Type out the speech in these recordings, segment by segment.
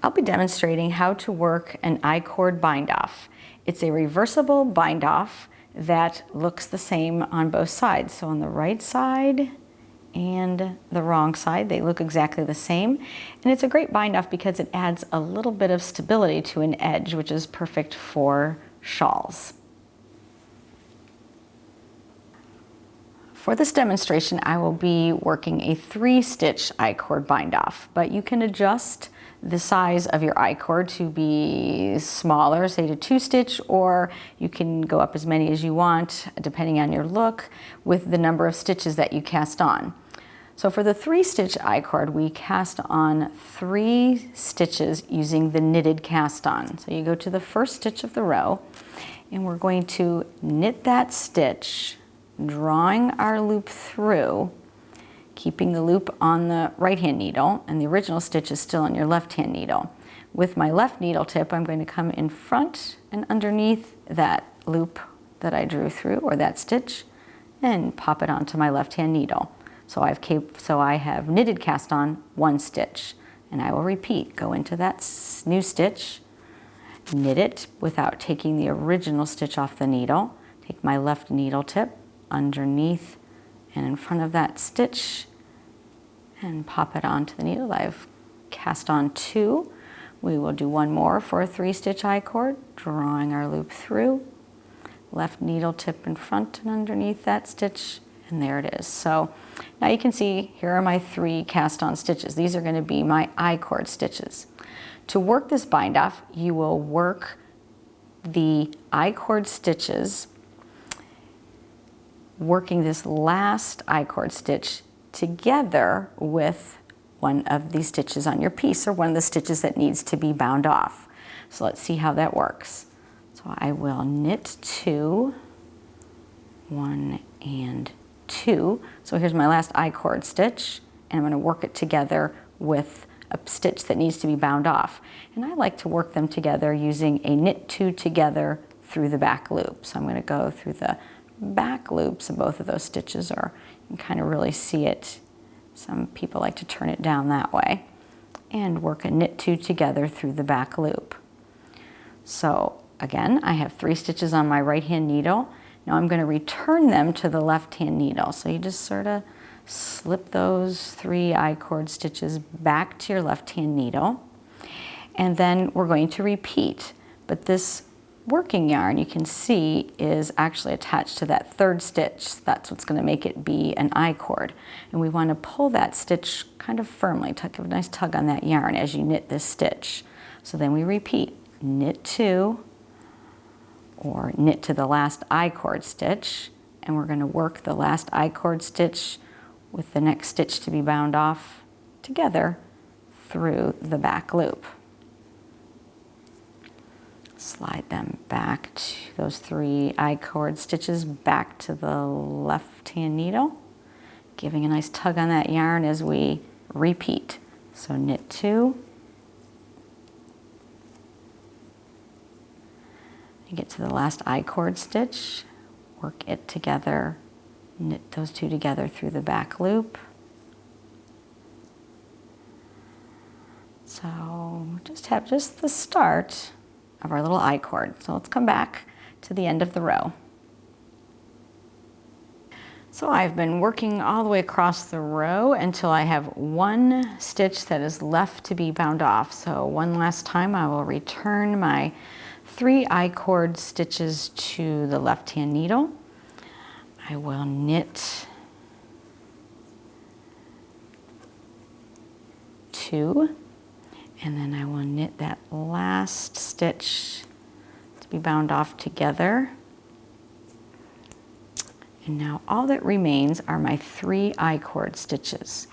I'll be demonstrating how to work an icord bind off. It's a reversible bind off that looks the same on both sides. So on the right side and the wrong side, they look exactly the same. And it's a great bind off because it adds a little bit of stability to an edge, which is perfect for shawls. For this demonstration, I will be working a 3-stitch icord bind off, but you can adjust the size of your icord to be smaller, say to 2-stitch, or you can go up as many as you want, depending on your look, with the number of stitches that you cast on. So for the 3-stitch icord, we cast on 3 stitches using the knitted cast on. So you go to the first stitch of the row, and we're going to knit that stitch, drawing our loop through, keeping the loop on the right-hand needle, and the original stitch is still on your left-hand needle. With my left needle tip, I'm going to come in front and underneath that loop that I drew through, or that stitch, and pop it onto my left-hand needle. So I have knitted cast on 1 stitch, and I will repeat. Go into that new stitch, knit it without taking the original stitch off the needle, take my left needle tip underneath and in front of that stitch and pop it onto the needle. I've cast on 2. We will do 1 more for a 3-stitch icord, drawing our loop through, left needle tip in front and underneath that stitch, and there it is. So now you can see here are my 3 cast on stitches. These are going to be my icord stitches. To work this bind off, you will work the icord stitches, working this last icord stitch together with one of these stitches on your piece, or one of the stitches that needs to be bound off. So let's see how that works. So I will knit 2, 1 and 2. So here's my last icord stitch, and I'm going to work it together with a stitch that needs to be bound off. And I like to work them together using a knit 2 together through the back loop. So I'm going to go through the back loops of both of those stitches, or you can kind of really see it. Some people like to turn it down that way, and work a knit 2 together through the back loop. So again, I have 3 stitches on my right hand needle. Now I'm going to return them to the left hand needle. So you just sort of slip those 3 icord stitches back to your left hand needle, and then we're going to repeat. But this working yarn, you can see, is actually attached to that 3rd stitch. That's what's going to make it be an icord. And we want to pull that stitch kind of firmly, give a nice tug on that yarn as you knit this stitch. So then we repeat, knit 2, or knit to the last icord stitch, and we're going to work the last icord stitch with the next stitch to be bound off together through the back loop. Slide them back to those 3 icord stitches back to the left hand needle, giving a nice tug on that yarn as we repeat. So knit 2, you get to the last icord stitch, work it together, knit those 2 together through the back loop. So just have the start of our little icord. So let's come back to the end of the row. So I've been working all the way across the row until I have 1 stitch that is left to be bound off. So one last time I will return my 3 icord stitches to the left hand needle. I will knit 2, and then I will knit that last stitch to be bound off together. And now all that remains are my 3 icord stitches.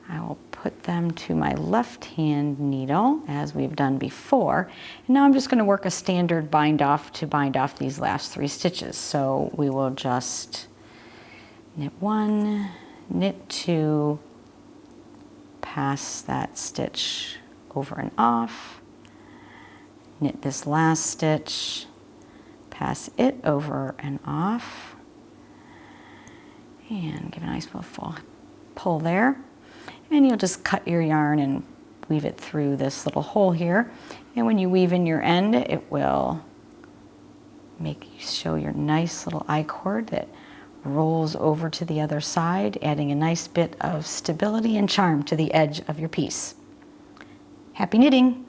I will put them to my left hand needle as we've done before. And now I'm just going to work a standard bind off to bind off these last 3 stitches. So we will just knit 1, knit 2, pass that stitch over and off, knit this last stitch, pass it over and off, and give a nice little full pull there. And you'll just cut your yarn and weave it through this little hole here. And when you weave in your end, it will show your nice little I-cord that rolls over to the other side, adding a nice bit of stability and charm to the edge of your piece. Happy knitting!